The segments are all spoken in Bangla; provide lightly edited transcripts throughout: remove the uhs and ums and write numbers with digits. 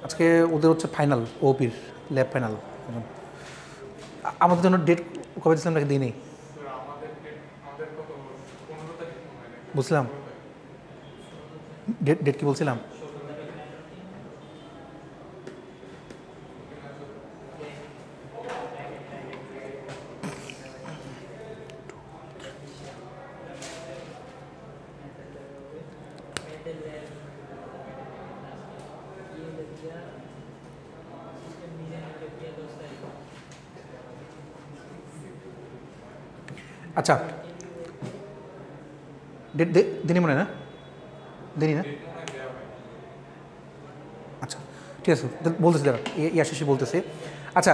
আজকে ওদের হচ্ছে ফাইনাল ওপির ল্যাব ফাইনাল। আমাদের জন্য ডেট কবে দিয়েছিলাম নাকি দিই নেই বুঝলাম। ডেট কি বলছিলাম? আচ্ছা ডেট দিনই মনে না দিনই না আচ্ছা ঠিক আছে বলতেছি দাঁড়া ইয়ার শেষে বলতেছি। আচ্ছা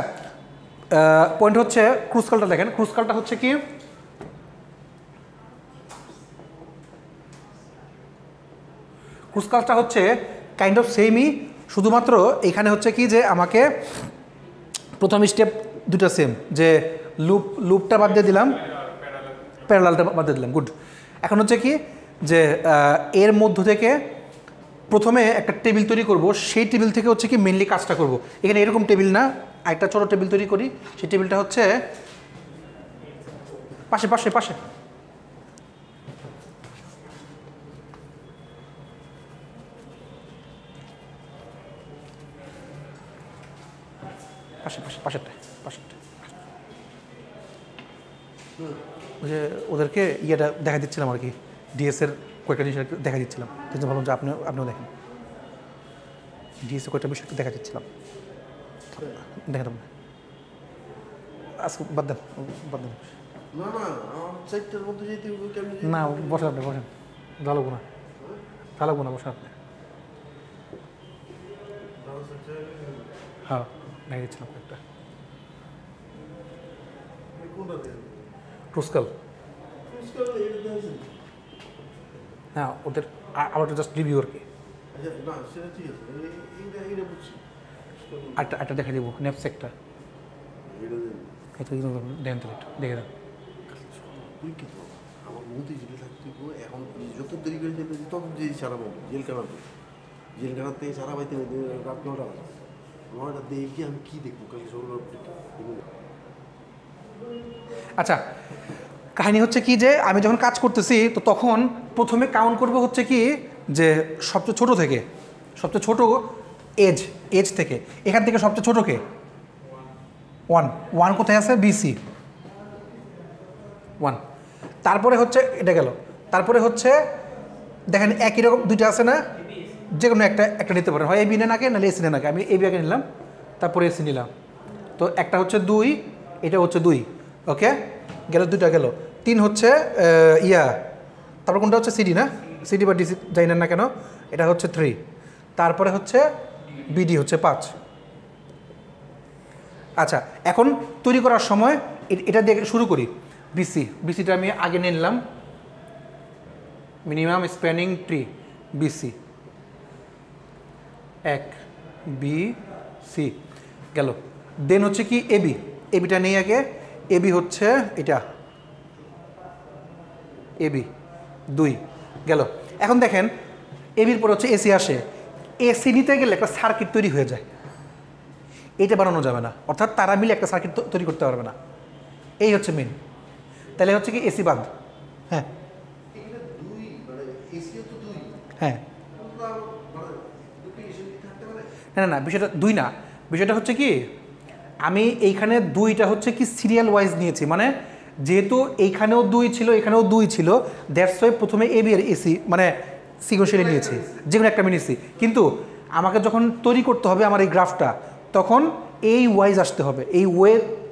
পয়েন্ট হচ্ছে ক্রুসকালটা দেখেন। ক্রুসকালটা হচ্ছে কি ক্রুসকালটা হচ্ছে কাইন্ড অফ সেমই, শুধুমাত্র এখানে হচ্ছে কি যে আমাকে প্রথম স্টেপ দুটো সেম, যে লুপটা বাদ দিয়ে দিলাম, প্যারালালটা বাদ দিয়ে দিলাম। গুড। এখন হচ্ছে কি যে এর মধ্য থেকে প্রথমে একটা টেবিল তৈরি করব, সেই টেবিল থেকে হচ্ছে কি মেনলি কাজটা করব। এখানে এরকম টেবিল না, একটা ছোটো টেবিল তৈরি করি, সেই টেবিলটা হচ্ছে পাশে পাশে পাশে পাশে পাশে পাশেরটা পাশেরটা ওই যে ওদেরকে ইয়েটা দেখা দিচ্ছিলাম আর কি, ডিএসের কয়েকটা জিনিস দেখা দিচ্ছিলাম, কিন্তু ভাবলাম যে আপনিও দেখেন ডিএসের কয়েকটা বিষয় দেখা দিচ্ছিলাম, দেখেন আজকে বাদ দেন না বসেন আপনি বসেন, ভালো গুণা বসেন আপনি। হ্যাঁ দেখা দিচ্ছিলাম কয়েকটা ক্রুসকাল। হ্যাঁ ওদের আবার জাস্ট রিভিউ আর কি। আটটা দেখা দেবো নেপসেকটা দেন তো দেখে দেন। আমার মধ্যে যেটা থাকতে এখন যত দেরি করে যেতে তত দেরি সারা পাবো জেলখানার থেকে সারা পাইতে রাত 9টা দেখি আমি কী দেখবো কালকে সকাল। আচ্ছা কাহিনী হচ্ছে কি যে আমি যখন কাজ করতেছি তো তখন প্রথমে কাউন্ট করবো হচ্ছে কি যে সবচেয়ে ছোট থেকে, সবচেয়ে ছোট এজ থেকে, এখান থেকে সবচেয়ে ছোটকে 1 কোথায় আছে বিসি 1, তারপরে হচ্ছে এটা গেল, তারপরে হচ্ছে দেখেন একই রকম দুইটা আছে না, যে কোনো একটা নিতে পারেন, হয় এবি নেন আগে নাহলে এসি নেন আগে। আমি এবি আগে নিলাম তারপরে এসি নিলাম, তো একটা হচ্ছে 2, এটা হচ্ছে 2, ওকে গেল, দুইটা গেল। 3 হচ্ছে তারপর কোনটা হচ্ছে সিডি না, সিডি বা ডিসি যাই নেন না কেন, এটা হচ্ছে 3, তারপরে হচ্ছে বিডি হচ্ছে 5। আচ্ছা এখন তৈরি করার সময় এটা দিয়ে শুরু করি। বিসিটা আমি আগে নিয়ে নিলাম, minimum spanning tree BC 1 B C গেল। দেন হচ্ছে কি এবিটা নেই আগে, এবি হচ্ছে এটা এবি 2 গেল। এখন দেখেন এবির পর হচ্ছে এসি আসে, এসি নিতে গেলে একটা সার্কিট তৈরি হয়ে যায়, এইটা বানানো যাবে না, অর্থাৎ তারা মিলে একটা সার্কিট তৈরি করতে পারবে না, এই হচ্ছে মেন। তাহলে হচ্ছে কি এসি বাদ। হ্যাঁ হ্যাঁ না বিষয়টা 2 না, বিষয়টা হচ্ছে কি আমি এইখানে 2টা হচ্ছে কি সিরিয়াল ওয়াইজ নিয়েছি, মানে যেহেতু এইখানেও 2 ছিল এখানেও 2 ছিল, দ্যাটস ওয়াই প্রথমে এবি আর এসি মানে সিকোয়েন্সিয়ালি নিয়েছি, যে কোনো একটা নিয়েছি। কিন্তু আমাকে যখন তৈরি করতে হবে আমার এই গ্রাফটা, তখন এই ওয়াইজ আসতে হবে, এই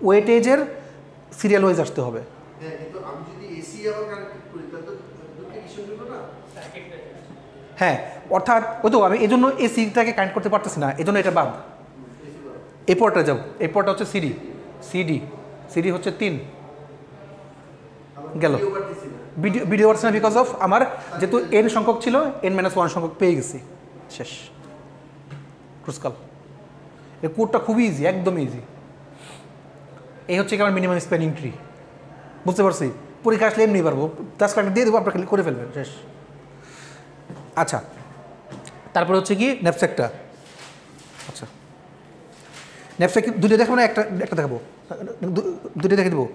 ওয়েটেজের সিরিয়াল ওয়াইজ আসতে হবে। হ্যাঁ অর্থাৎ ওই তো আমি এই জন্য এসিটাকে কানেক্ট করতে পারতেছি না, এই জন্য এটা বাদ। এই পরটা যাব, এই পরটা হচ্ছে সিডি হচ্ছে 3 গেল। ভিডিও পারছে না বিকজ অফ আমার যেহেতু n সংখ্যক ছিল n-1 সংখ্যক পেয়ে গেছি, শেষ ক্রুসকাল। এর কোডটা খুবই ইজি, একদম ইজি। এই হচ্ছে কি আমার মিনিমাম স্প্যানিং ট্রি, বুঝতে পারছি। পরীক্ষা আসলে এমনি পারবো, টাস্ক দিয়ে দেবো, আপনার করে ফেলবেন, শেষ। আচ্ছা তারপরে হচ্ছে কি ন্যাপস্যাকটা। আচ্ছা ন্যাপস্যাক দুটো দেখাবো না একটা একটা দেখাবো? দুটো দেখে দেবো।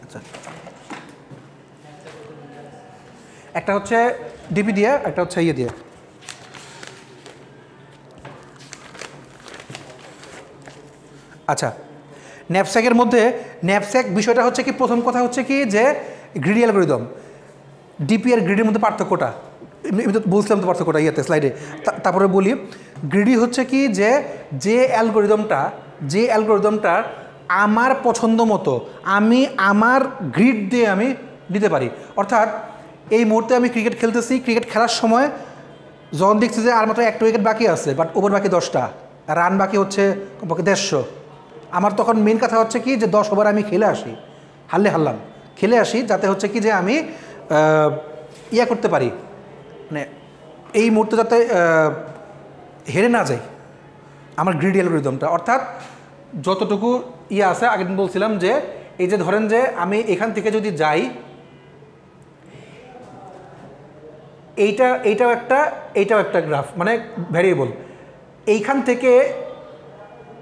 আচ্ছা একটা হচ্ছে ডিপি দিয়ে, একটা হচ্ছে ইয়ে দিয়ে। আচ্ছা ন্যাপস্যাকের মধ্যে ন্যাপস্যাক বিষয়টা হচ্ছে কি, প্রথম কথা হচ্ছে কি যে গ্রিডি অ্যালগরিদম ডিপি আর গ্রিডির মধ্যে পার্থক্যটা আমি তো বলছিলাম তো পার্থক্যটা ইয়েতে স্লাইডে। তারপরে বলি গ্রিডি হচ্ছে কি যে অ্যালগরিদমটা আমার পছন্দ মতো আমি আমার গ্রিড দিয়ে আমি দিতে পারি। অর্থাৎ এই মুহূর্তে আমি ক্রিকেট খেলতেছি, ক্রিকেট খেলার সময় যখন দেখছি যে আর মাত্র একটা উইকেট বাকি আছে, বাট ওভার বাকি 10টা, রান বাকি হচ্ছে কমপক্ষে 150, আমার তখন মেন কথা হচ্ছে কি যে 10 ওভার আমি খেলে আসি, হারলাম খেলে আসি, যাতে হচ্ছে কি যে আমি ইয়া করতে পারি, মানে এই মুহূর্তে যাতে হেরে না যাই আমার গ্রিডি অ্যালগরিদমটা। অর্থাৎ যতটুকু ইয়ে আছে, আগের দিন বলছিলাম যে এই যে ধরেন যে আমি এখান থেকে যদি যাই, এইটাও একটা গ্রাফ, মানে ভ্যারিয়েবল। এইখান থেকে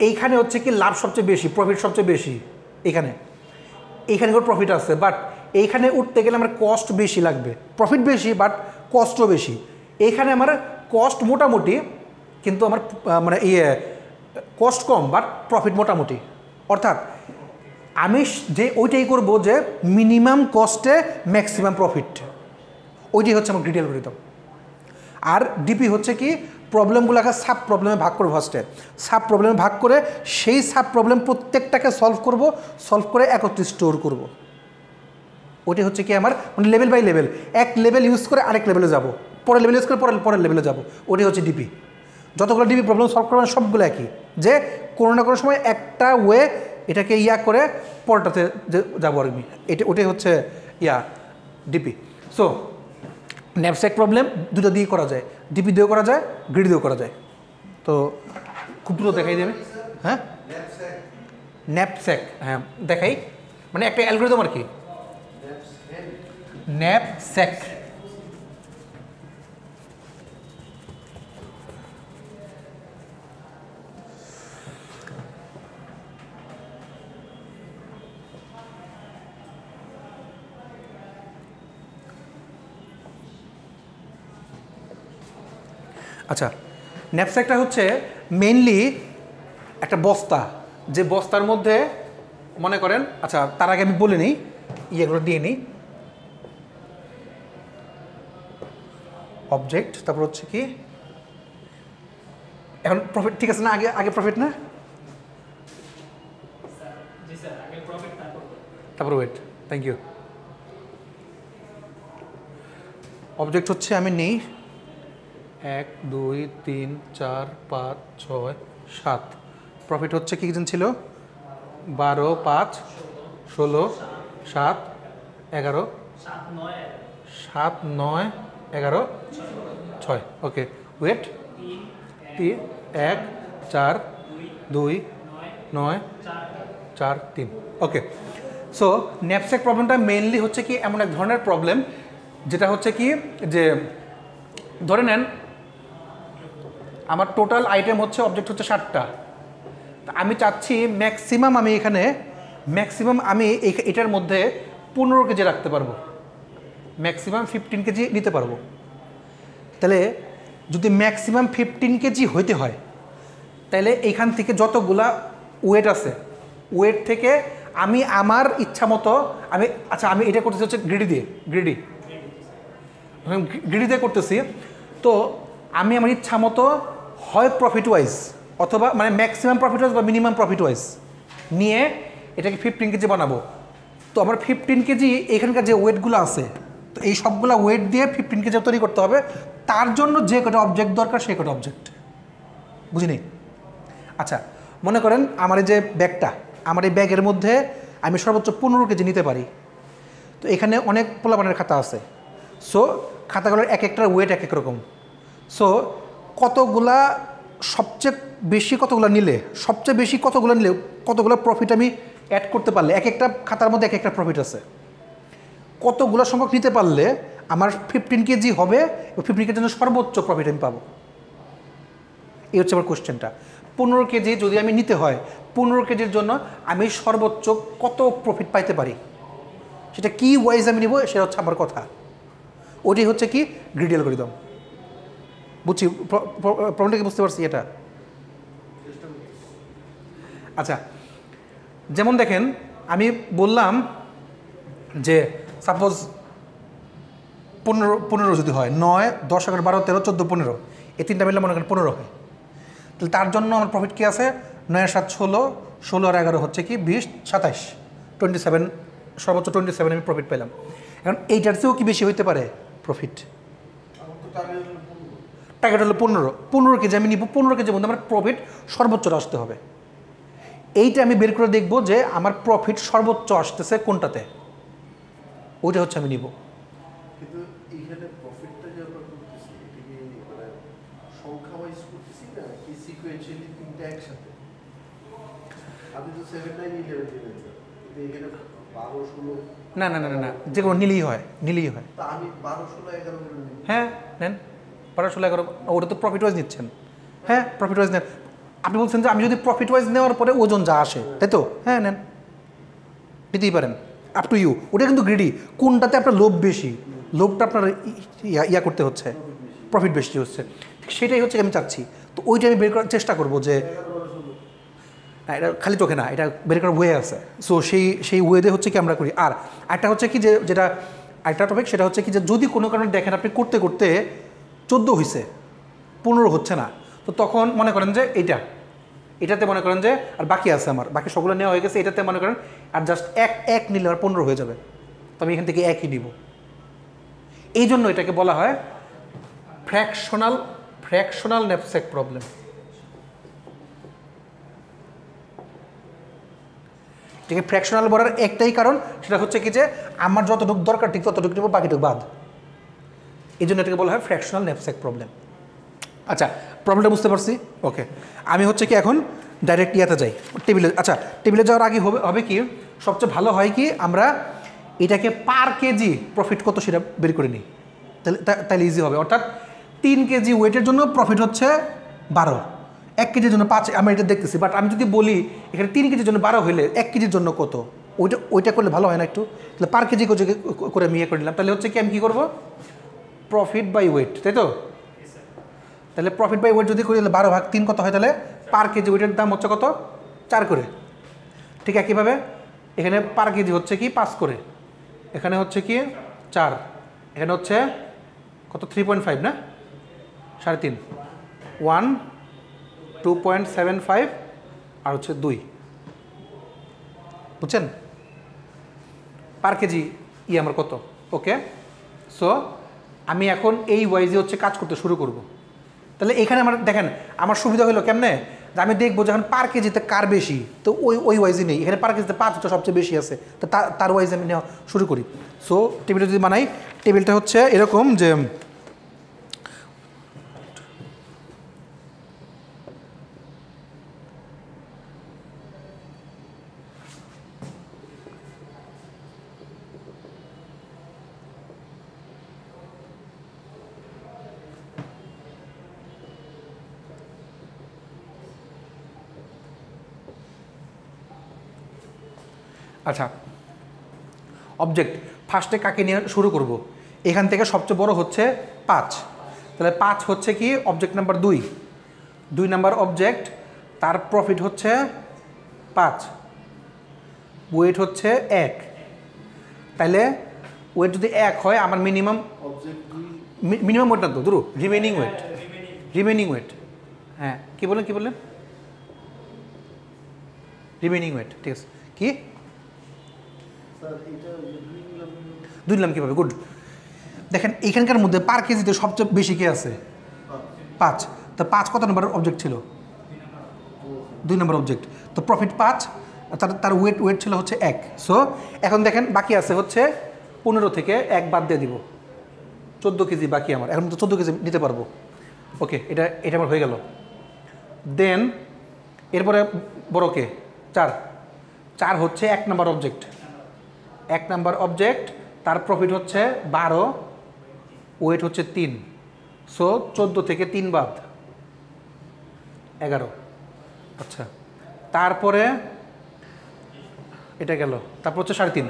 এইখানে হচ্ছে কি লাভ সবচেয়ে বেশি, প্রফিট সবচেয়ে বেশি, এইখানে করে প্রফিট আছে, বাট এইখানে উঠতে গেলে আমার কস্ট বেশি লাগবে, প্রফিট বেশি বাট কস্টও বেশি। এইখানে আমার কস্ট মোটামুটি, কিন্তু আমার মানে কস্ট কম বাট প্রফিট মোটামুটি। অর্থাৎ আমি যে ওইটাই করব যে মিনিমাম কস্টে ম্যাক্সিমাম প্রফিট, ওইটাই হচ্ছে আমার গ্রিডি অ্যালগরিদম। আর ডিপি হচ্ছে কি প্রবলেমগুলোকে সাব প্রবলেমে ভাগ করবো, ফার্স্টে সাব প্রবলেমে ভাগ করে সেই সাব প্রবলেম প্রত্যেকটাকে সলভ করে একত্রে স্টোর করব। ওইটাই হচ্ছে কি আমার মানে লেভেল বাই লেভেল, এক লেভেল ইউজ করে আরেক লেভেলে যাব, পরের লেভেল ইউজ করে পরের লেভেলে যাব, ওটাই হচ্ছে ডিপি। যতগুলো ডিপি প্রবলেম সলভ করবেন সবগুলো একই, যে কোনো না কোনো সময় একটা ওয়ে এটাকে ইয়া করে পরেরটাতে যাবো আর কি, ওটাই হচ্ছে ডিপি। সো ন্যাপস্যাক প্রবলেম দুটো দিয়ে করা যায়, ডিপি দিয়েও করা যায়, গ্রিড দিয়েও করা যায়। তো খুব দ্রুত দেখাই দেবে। হ্যাঁ ন্যাপস্যাক, হ্যাঁ দেখাই, মানে একটা অ্যালগরিদম আর কি, ন্যাপস্যাক। আচ্ছা ন্যাপস্যাকটা হচ্ছে মেইনলি একটা বস্তা, যে বস্তার মধ্যে মনে করেন, আচ্ছা তার আগে আমি বলে নিই, ইয়েগুলো দিয়ে নিই, অবজেক্ট, তারপর হচ্ছে কি এখন প্রফিট, ঠিক আছে না? আগে প্রফিট না, তারপর ওয়েট, থ্যাংক ইউ। অবজেক্ট হচ্ছে আমি নেই 1 2 3 4 5 6 7, প্রফিট হচ্ছে কি জন ছিল 12 5 16 7 11 7 9 11 6, ওকে। ওয়েট 3 1 4 2 9 4 3, ওকে। সো ন্যাপস্যাক প্রবলেমটা মেইনলি হচ্ছে কি এমন এক ধরনের প্রবলেম যেটা হচ্ছে কি যে ধরে নেন আমার টোটাল আইটেম হচ্ছে অবজেক্ট হচ্ছে 7টা, আমি চাচ্ছি ম্যাক্সিমাম আমি এটার মধ্যে 15 কেজি রাখতে পারবো, ম্যাক্সিমাম 15 কেজি নিতে পারবো। তাহলে যদি ম্যাক্সিমাম 15 কেজি হইতে হয়, তাহলে এইখান থেকে যতগুলা ওয়েট আছে, ওয়েট থেকে আমি আমার ইচ্ছা মতো আমি এটা করতেছি হচ্ছে গ্রিডি দিয়ে করতেছি। তো আমি আমার ইচ্ছা মতো হয় প্রফিট ওয়াইজ অথবা মানে ম্যাক্সিমাম প্রফিট ওয়াইজ বা মিনিমাম প্রফিট ওয়াইজ নিয়ে এটাকে 15 কেজি বানাবো। তো আমার 15 কেজি এখানকার যে ওয়েটগুলো আছে, তো এই সবগুলো ওয়েট দিয়ে 15 কেজি তৈরি করতে হবে। তার জন্য যে কটা অবজেক্ট দরকার সেই কটা অবজেক্ট, বুঝিনি? আচ্ছা মনে করেন আমার এই যে ব্যাগটা, আমার এই ব্যাগের মধ্যে আমি সর্বোচ্চ 15 কেজি নিতে পারি। তো এখানে অনেক পোলাপানের খাতা আছে, সো খাতাগুলোর এক একটার ওয়েট এক এক রকম। সো সবচেয়ে বেশি কতগুলো নিলে কতগুলো প্রফিট আমি অ্যাড করতে পারলে, এক একটা খাতার মধ্যে এক একটা প্রফিট আছে, কতগুলো সংখ্যক নিতে পারলে আমার 15 কেজি হবে, 15 কেজির জন্য সর্বোচ্চ প্রফিট আমি পাবো। এই হচ্ছে আমার কোশ্চেনটা। 15 কেজি যদি আমি নিতে হয়, 15 কেজির জন্য আমি সর্বোচ্চ কত প্রফিট পাইতে পারি, সেটা কি ওয়াইজ আমি নিব, সেটা হচ্ছে আমার কথা। ওটাই হচ্ছে কি গ্রিডি অ্যালগরিদম। বুঝছি, প্রবলেমটাকে বুঝতে পারছি এটা। আচ্ছা, যেমন দেখেন আমি বললাম যে সাপোজ 15 যদি হয়, 9, 10, 11, 12, 13, 14, 15, এই তিনটা মিলে মনে করেন 15 হয়। তাহলে তার জন্য আমার প্রফিট কী আছে? 9 আর 7 16, 16 আর 11 হচ্ছে কি 20, 27, 27, সর্বোচ্চ 27 আমি প্রফিট পেলাম। এখন এইটার চেয়েও কি বেশি হইতে পারে প্রফিট? টার্গেট হলো 15 কেজি আমি নিব, 15 কেজির মধ্যে আমার প্রফিট সর্বোচ্চটা আসতে হবে। এইটা আমি বের করে দেখব যে আমার প্রফিট সর্বোচ্চ আসতেছে কোনটাতে, ওইটা হচ্ছে আমি নিব। কিন্তু এইখানে প্রফিটটা যে আমরা করতেছি, এটা কি মানে সংখ্যা ওয়াইজ করতেছি না কি সিকোয়েন্সিয়ালি তিনটা একসাথে? আপনি তো 7, 9, 11 দিলেন, কিন্তু এখানে 12, 16। না না না না না, যে কোনো নিলেই হয়, নিলেই হয়। তা আমি 12, 16, 11 করে নিই। হ্যাঁ নেন, 12, 16, 11, ওটা তো প্রফিট ওয়াইজ নিচ্ছেন। হ্যাঁ প্রফিট ওয়াইজ নেন। আপনি বলছেন যে আমি যদি প্রফিট ওয়াইজ নেওয়ার পরে ওজন যা আসে, তাই তো? হ্যাঁ নেন, নিতেই পারেন, আপ টু ইউ। ওটা কিন্তু গ্রিডি, কোনটাতে আপনার লোভ বেশি, লোভটা আপনার ইয়া করতে হচ্ছে, প্রফিট বেশি হচ্ছে, সেটাই হচ্ছে আমি চাচ্ছি। তো ওইটা আমি বের করার চেষ্টা করবো যে না, এটা খালি চোখে না, এটা বের করার ওয়ে আছে। সো সেই ওয়েতে হচ্ছে কি আমরা করি। আর একটা হচ্ছে কি যে যেটা একটা টপিক, সেটা হচ্ছে কি যে যদি কোনো কারণে দেখেন আপনি করতে করতে 14 হয়েছে, 15 হচ্ছে না, তো তখন মনে করেন যে এটাতে মনে করেন যে আর বাকি আছে, আমার বাকি সবগুলো নেওয়া হয়ে গেছে, এটাতে মনে করেন আর জাস্ট এক নিলে আর 15 হয়ে যাবে, তো আমি এখান থেকে একই নিব। এই জন্য এটাকে বলা হয় ফ্র্যাকশনাল ন্যাপস্যাক প্রবলেম। ঠিক আছে, ফ্র্যাকশনাল বলার একটাই কারণ, সেটা হচ্ছে কি যে আমার যতটুকু দরকার ঠিক ততটুকু নেব, বাকিটুকু বাদ। এই জন্য এটাকে বলা হয় ফ্র্যাকশনাল ন্যাপস্যাক প্রবলেম। আচ্ছা, প্রবলেমটা বুঝতে পারছি। ওকে, আমি হচ্ছে কি এখন ডাইরেক্ট ইয়াতে যাই, টেবিলে। আচ্ছা, টেবিলে যাওয়ার আগে হবে কি, সবচেয়ে ভালো হয় কি আমরা এটাকে পার কেজি প্রফিট কত সেটা বের করে নিই, তাহলে ইজি হবে। অর্থাৎ 3 কেজি ওয়েটের জন্য প্রফিট হচ্ছে 12, 1 কেজির জন্য 5, আমরা এটা দেখতেছি। বাট আমি যদি বলি এখানে 3 কেজির জন্য 12 হইলে 1 কেজির জন্য কত, ওইটা করলে ভালো হয় না একটু? তাহলে পার কেজি করে আমি ইয়ে করে নিলাম। তাহলে হচ্ছে কি আমি কী করবো, প্রফিট বাই ওয়েট, তাই তো? তাহলে প্রফিট বাই ওয়েট যদি করি, তাহলে 12/3 কত হয়? তাহলে পার কেজি ওয়েটের দাম হচ্ছে কত? 4 করে। ঠিক একইভাবে এখানে পার কেজি হচ্ছে কি 5 করে, এখানে হচ্ছে কি 4, এখানে হচ্ছে কত 3.5 না 3.5, 1, 2.75 আর হচ্ছে 2, বুঝছেন? পার কেজি আমার কত? ওকে, সো আমি এখন এই ওয়াইজে হচ্ছে কাজ করতে শুরু করব। তাহলে এখানে আমার দেখেন আমার সুবিধা হলো কেমনে, যে আমি দেখবো যখন পার কেজিতে কার বেশি, তো ওই ওয়াইজে নেই। এখানে পার কেজিতে 5 হচ্ছে সবচেয়ে বেশি আছে, তো তার ওয়াইজে আমি নেওয়া শুরু করি। সো টেবিলটা যদি বানাই, টেবিলটা হচ্ছে এরকম যে আচ্ছা, অবজেক্ট ফার্স্টে কাকে নিয়ে শুরু করব? এখান থেকে সবচেয়ে বড় হচ্ছে 5, তাহলে 5 হচ্ছে কি অবজেক্ট নাম্বার 2 নাম্বার অবজেক্ট, তার প্রফিট হচ্ছে 5, ওয়েট হচ্ছে 1। তাহলে ওয়েট যদি 1 হয়, আমার মিনিমাম ওয়েট না তো ধরো রিমেনিং ওয়েট। হ্যাঁ, কী বললেন? রিমেনিং ওয়েট, ঠিক আছে। কি 2 নিলাম কীভাবে? গুড। দেখেন এইখানকার মধ্যে পার কেজিতে সবচেয়ে বেশি কে আছে? 5। তো 5 কত নম্বর অবজেক্ট ছিল? 2 নম্বর অবজেক্ট। তো প্রফিট 5, তার ওয়েট ছিল হচ্ছে 1। সো এখন দেখেন বাকি আছে হচ্ছে 15 থেকে 1 বাদ দিয়ে দিব, 14 কেজি বাকি আমার। এখন তো 14 কেজি নিতে পারবো। ওকে, এটা আমার হয়ে গেল। দেন এরপরে বড় কে? 4 হচ্ছে 1 নম্বর অবজেক্ট। 1 নম্বর অবজেক্ট, তার প্রফিট হচ্ছে 12, ওয়েট হচ্ছে 3, সো 14 থেকে 3 বাদ 11। আচ্ছা, তারপরে এটা গেল, তারপর হচ্ছে 3.5,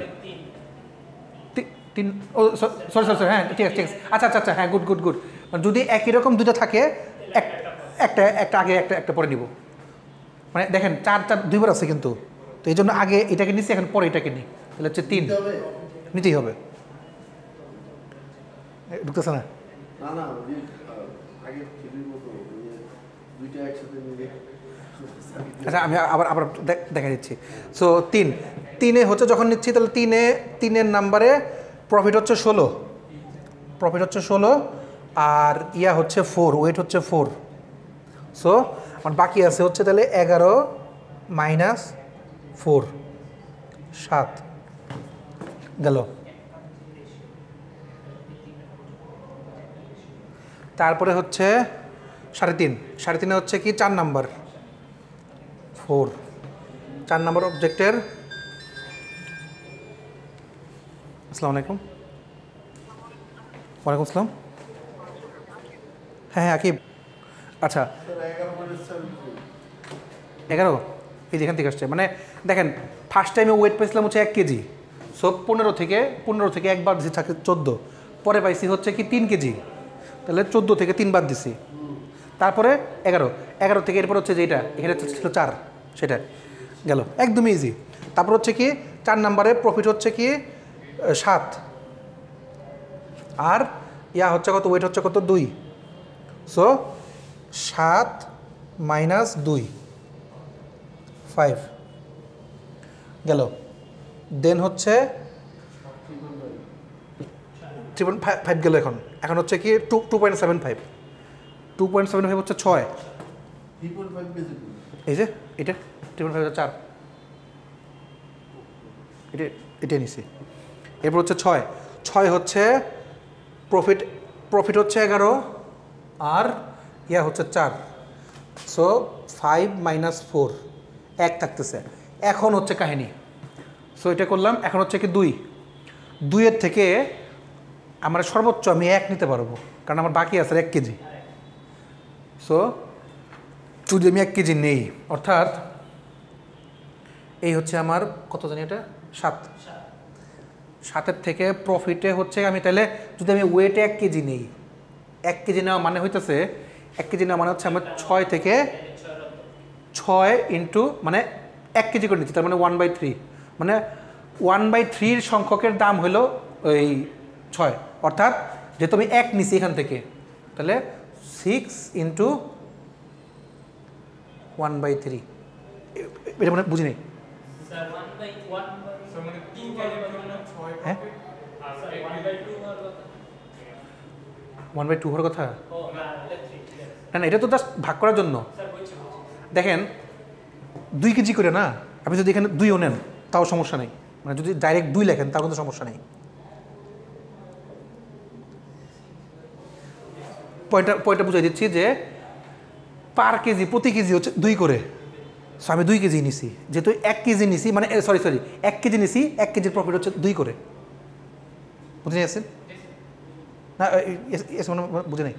3, ও সরি, হ্যাঁ ঠিক আছে, আচ্ছা আচ্ছা আচ্ছা, হ্যাঁ গুড গুড গুড। যদি একই রকম দুটো থাকে, একটা একটা আগে একটা পরে নিব, মানে দেখেন 4 4 দুইবার আছে কিন্তু, তো এই জন্য আগে এটাকে নিচ্ছি, এখন পরে এটাকে নিই, তাহলে হচ্ছে 3 নিতেই হবে। ঢুকতেছে না? না না, আগে থিওরির মতো দুইটা একসাথে মিলে। আচ্ছা, আমি আবার আবার দেখা দিচ্ছি। সো 3 হচ্ছে যখন নিচ্ছি, তাহলে 3 নাম্বারে প্রফিট হচ্ছে 16, প্রফিট হচ্ছে 16, আর ইয়া হচ্ছে 4, ওয়েট হচ্ছে 4। সো আমার বাকি আছে হচ্ছে তাহলে 11 মাইনাস 4, 7 গেল। তারপরে হচ্ছে 3.5, 3.5 হচ্ছে কি 4 নাম্বার, 4, 4 নাম্বার অবজেক্টের। আসসালামু আলাইকুম। ওয়ালাইকুম আসসালাম। হ্যাঁ হ্যাঁ আকিব। আচ্ছা 11, এই যেখান থেকে আসছে, মানে দেখেন ফার্স্ট টাইমে ওয়েট পেয়েছিলাম হচ্ছে 1 কেজি, সো 15 থেকে একবার দিছি থাকে 14, পরে পাইছি হচ্ছে কি 3 কেজি, তাহলে 14 থেকে 3 বার দিছি, তারপরে 11 থেকে এরপর হচ্ছে যে এটা এখানে ছিল 4, সেটা গেল, একদমই ইজি। তারপর হচ্ছে কি 4 নাম্বারে প্রফিট হচ্ছে কি 7, আর ইয়া হচ্ছে কত, ওয়েট হচ্ছে কত 2, সো 7 মাইনাস 2, 5 গেল। দেন হচ্ছে 3.5 গেল। এখন হচ্ছে কি 2.75, 2.75 হচ্ছে 6, 3.5 কেজি। এই যে এটা 3.5 4, এটা নিছি। এরপর হচ্ছে 6 হচ্ছে প্রফিট হচ্ছে 11, আর ইয়া হচ্ছে 4, সো 5 মাইনাস 4, 1 থাকতেছে। এখন হচ্ছে কাহিনী, সো এটা করলাম। এখন হচ্ছে কি 2 থেকে আমরা সর্বোচ্চ আমি 1 নিতে পারবো, কারণ আমার বাকি আছে 1 কেজি। সো যদি আমি 1 কেজি নেই, অর্থাৎ এই হচ্ছে আমার কত জানি এটা 7 থেকে প্রফিটে হচ্ছে আমি, তাহলে যদি আমি ওয়েটে 1 কেজি নেই, 1 কেজি নেওয়া মানে হইতেছে, 1 কেজি নেওয়া মানে হচ্ছে আমার 6 থেকে 6 ইন্টু মানে 1 কেজি করে নিচ্ছি, তার মানে 1/3, মানে 1/3 সংখ্যকের দাম হলো ওই 6, অর্থাৎ যেহেতু আমি 1 নিছি এখান থেকে, তাহলে 6 ইন্টু 1/3, এটা মানে বুঝি নেই। হ্যাঁ 1/2 হওয়ার কথা না, না এটা তো জাস্ট ভাগ করার জন্য। দেখেন 2 কেজি করে না, আপনি যদি এখানে 2ও নেন তাও সমস্যা নেই, মানে যদি ডাইরেক্ট 2 লেখেন তাও কিন্তু সমস্যা নেই। পয়েন্টটা বুঝাই দিচ্ছি যে পার কেজি, প্রতি কেজি হচ্ছে 2 করে, সো আমি 2 কেজি নিছি, যেহেতু 1 কেজি নিছি, মানে সরি 1 কেজি নিছি, 1 কেজির প্রফিট হচ্ছে 2 করে, বুঝে নিয়েছেন না? বুঝে নেই,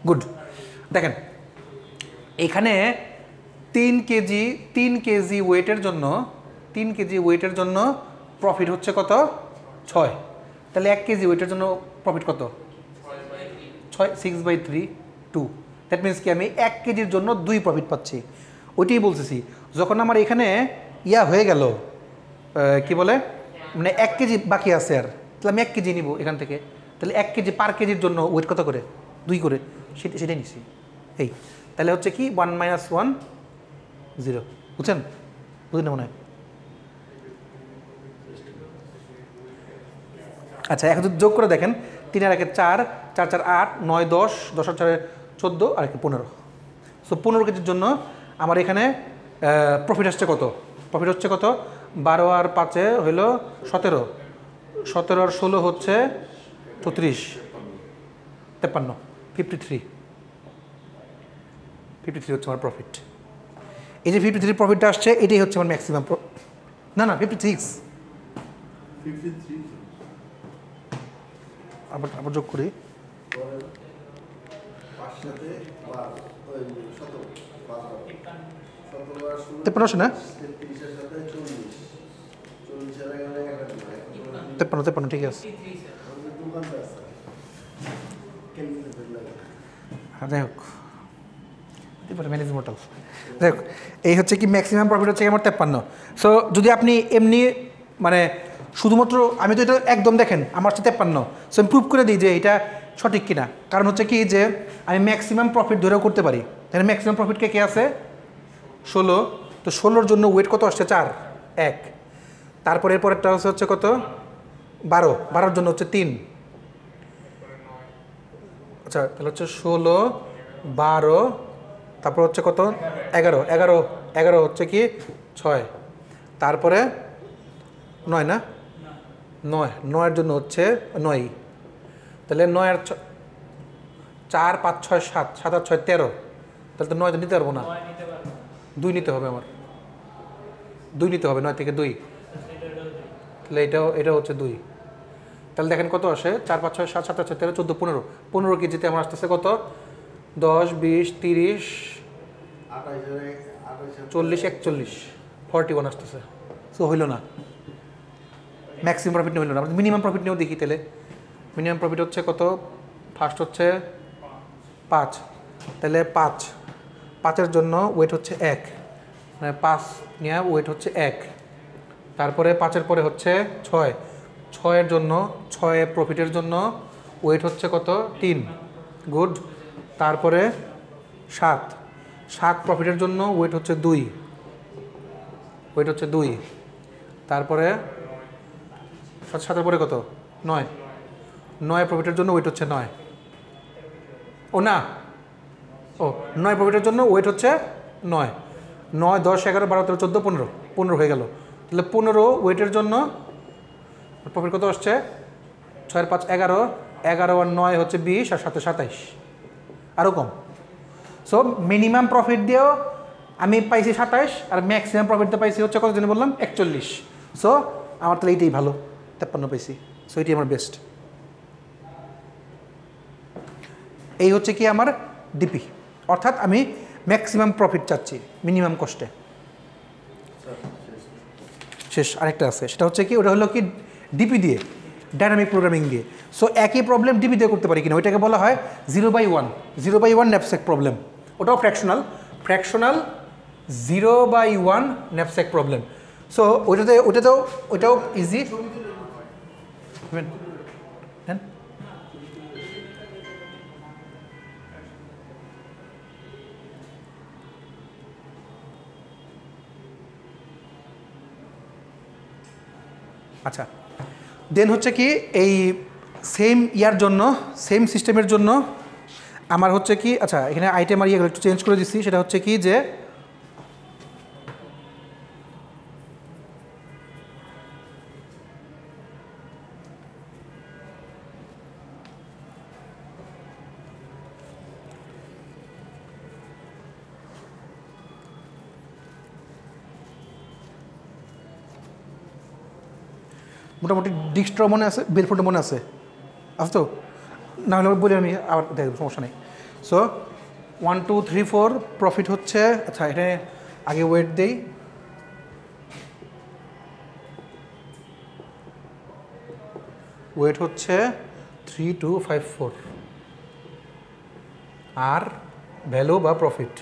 গুড। দেখেন এখানে 3 কেজি ওয়েটের জন্য, 3 কেজি ওয়েটের জন্য প্রফিট হচ্ছে কত 6, তাহলে 1 কেজি ওয়েটের জন্য প্রফিট কত 6, 6/3, 2, দ্যাট মিনস কি আমি 1 কেজির জন্য 2 প্রফিট পাচ্ছি। ওইটাই বলতেছি, যখন আমার এখানে ইয়া হয়ে গেল কি বলে, মানে 1 কেজি বাকি আছে, আর তাহলে আমি 1 কেজি নিব এখান থেকে, তাহলে 1 কেজি পার কেজির জন্য ওয়েট কত করে 2 করে, সেটাই নিছি। এই তাহলে হচ্ছে কি 1 - 1 0, বুঝছেন? বুঝলেন মনে হয়? আচ্ছা এখন যদি যোগ করে দেখেন, 3 আর 1 4, 4 4 8, 9 10, 10 আর 4 14, আর 1 15, সো 15 কেজির জন্য আমার এখানে প্রফিট আসছে কত, প্রফিট হচ্ছে কত 12 আর 5 হইল 17, 17 আর 16 হচ্ছে 34, 53, 53 হচ্ছে আমার প্রফিট। এই যে 53 প্রফিটটা আসছে, এটাই হচ্ছে আমার ম্যাক্সিমাম, না 56, আবার আবার যোগ করি। ধরেন 5 সাথে 12 ওই 17 5 17 আর 16 53 আসে না? 33 এর সাথে 40 40 এর আগে 11 53 ঠিক আছে। আমাদের দোকানটা আছে ক্যালকুলেটর লাগে। যাই হোক ম্যানেজ মোটাল। যাই হোক এই হচ্ছে কি ম্যাক্সিমাম প্রফিট হচ্ছে আমার 53। সো যদি আপনি এমনি মানে শুধুমাত্র আমি তো এটা একদম দেখেন আমার হচ্ছে 53, সো আমি প্রুভ করে দিই যে এটা সঠিক কিনা। কারণ হচ্ছে কি যে আমি ম্যাক্সিমাম প্রফিট ধরেও করতে পারি। তাহলে ম্যাক্সিমাম প্রফিট কে আছে 16, তো 16-র জন্য ওয়েট কত আসছে 4 1, তারপরে এরপরেরটা হচ্ছে কত 12, 12-র জন্য হচ্ছে 3। আচ্ছা তাহলে হচ্ছে 16 12, তারপর হচ্ছে কত 11 11 11 হচ্ছে কি 6, তারপরে 9 না 9 9-এর জন্য হচ্ছে 9, তাহলে 9 আর 4 5 6 7 7 আর 6 13, তাহলে তো 9 তো নিতে পারবো না, 2 নিতে হবে আমার, 2 নিতে হবে 9 থেকে 2, তাহলে এটাও হচ্ছে 2। তাহলে দেখেন কত আসে 4 5 6 7 7 8 13 14 15 15 কেজিতে আমার আসতেছে কত 10 20 30 40 41 41 আসতেছে। সো হইল না, ম্যাক্সিমাম প্রফিট হইল না। আমরা মিনিমাম প্রফিট নিয়েও দেখি তাহলে। মিনিমাম প্রফিট হচ্ছে কত, ফার্স্ট হচ্ছে 5, তাহলে 5-5-এর জন্য ওয়েট হচ্ছে 1, মানে 5 নিয়ে ওয়েট হচ্ছে 1, তারপরে 5-এর পরে হচ্ছে 6, 6-এর জন্য 6 প্রফিটের জন্য ওয়েট হচ্ছে কত 3, গুড। তারপরে 7 প্রফিটের জন্য ওয়েট হচ্ছে 2, ওয়েট হচ্ছে 2, তারপরে 7-এর পরে কত 9 প্রফিটের জন্য ওয়েট হচ্ছে 9, ও না ও 9 প্রফিটের জন্য ওয়েট হচ্ছে 9 9 10 11 12 13 14 15 15 হয়ে গেল। তাহলে 15 ওয়েটের জন্য প্রফিট কত আসছে 6 5 11 11 আর 9 হচ্ছে 20 আর 7 27, আরও কম। সো মিনিমাম প্রফিট দিয়েও আমি পাইছি 27 আর ম্যাক্সিমাম প্রফিট দিয়ে পাইছি হচ্ছে কত দিন বললাম 41। সো আমার তাহলে এইটাই ভালো, 53 পাইছি। সো এটাই আমার বেস্ট। এই হচ্ছে কি আমার ডিপি, অর্থাৎ আমি ম্যাক্সিমাম প্রফিট চাচ্ছি মিনিমাম কস্টে। শেষ আরেকটা আছে, সেটা হচ্ছে কি ওটা হলো কি ডিপি দিয়ে, ডাইনামিক প্রোগ্রামিং দিয়ে। সো একই প্রবলেম ডিপি দিয়ে করতে পারি কিনা, ওইটাকে বলা হয় 0/1 ন্যাপস্যাক প্রবলেম। ওটাও ফ্র্যাকশনাল 0/1 ন্যাপস্যাক প্রবলেম। সো ওইটাও ইজি। আচ্ছা দেন হচ্ছে কি এই সেম ইয়ার জন্য সেম সিস্টেমের জন্য আমার হচ্ছে কি, আচ্ছা এখানে আইটেম আর ইয়েগুলো একটু চেঞ্জ করে দিচ্ছি। সেটা হচ্ছে কি যে মোটামুটি ডিক্সটার মনে আছে, বেলফোর্ডও মনে আছে তো, না হলে বলি আমি আবার দেখব, সমস্যা নেই। সো 1 2 3 4 প্রফিট হচ্ছে, আচ্ছা এখানে আগে ওয়েট দেই, ওয়েট হচ্ছে 3 2 5 4 আর ভ্যালু বা প্রফিট